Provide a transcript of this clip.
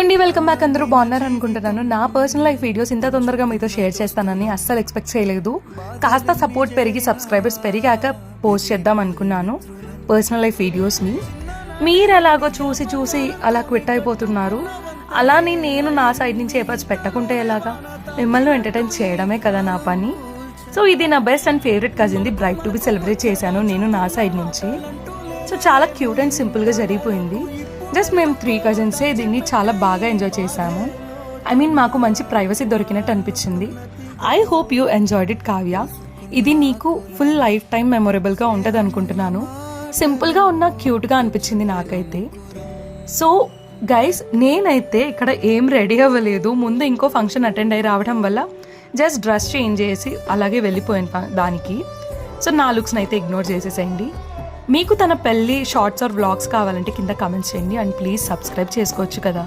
అండి welcome back. అందరూ బాగున్నారు అనుకుంటున్నాను. నా పర్సనల్ లైఫ్ వీడియోస్ ఇంత తొందరగా మీతో షేర్ చేస్తానని అస్సలు ఎక్స్పెక్ట్ చేయలేదు. కాస్త సపోర్ట్ పెరిగి సబ్స్క్రైబర్స్ పెరిగాక పోస్ట్ చేద్దాం అనుకున్నాను పర్సనల్ లైఫ్ వీడియోస్ని. మీరు ఎలాగో చూసి అలా క్విట్ అయిపోతున్నారు. అలానే నేను నా సైడ్ నుంచి ఎఫర్ట్స్ పెట్టకుంటే ఎలాగా? మిమ్మల్ని ఎంటర్టైన్ చేయడమే కదా నా పని. సో ఇది నా బెస్ట్ అండ్ ఫేవరెట్ కజిన్ది బ్రైట్ టు బి సెలబ్రేట్ చేశాను నేను నా సైడ్ నుంచి. సో చాలా క్యూట్ అండ్ సింపుల్గా జరిగిపోయింది. జస్ట్ మేము 3 కజిన్సే దీన్ని చాలా బాగా ఎంజాయ్ చేశాము. మాకు మంచి ప్రైవసీ దొరికినట్టు అనిపించింది. I hope you enjoyed it Kavya. ఇది నీకు ఫుల్ లైఫ్ టైం మెమొరబుల్గా ఉంటుంది అనుకుంటున్నాను. సింపుల్గా ఉన్న క్యూట్గా అనిపించింది నాకైతే. సో గైస్, నేనైతే ఇక్కడ ఏం రెడీ అవ్వలేదు. ముందు ఇంకో ఫంక్షన్ అటెండ్ అయ్యి రావడం వల్ల జస్ట్ డ్రెస్ చేంజ్ చేసి అలాగే వెళ్ళిపోయాను దానికి. సో నా లుక్స్ని అయితే ఇగ్నోర్ చేసేసేయండి. మీకు తన పెళ్ళి షార్ట్స్ ఆర్ వ్లాగ్స్ కావాలంటే కింద కామెంట్స్ చేయండి. అండ్ ప్లీజ్ సబ్స్క్రైబ్ చేసుకోవచ్చు కదా.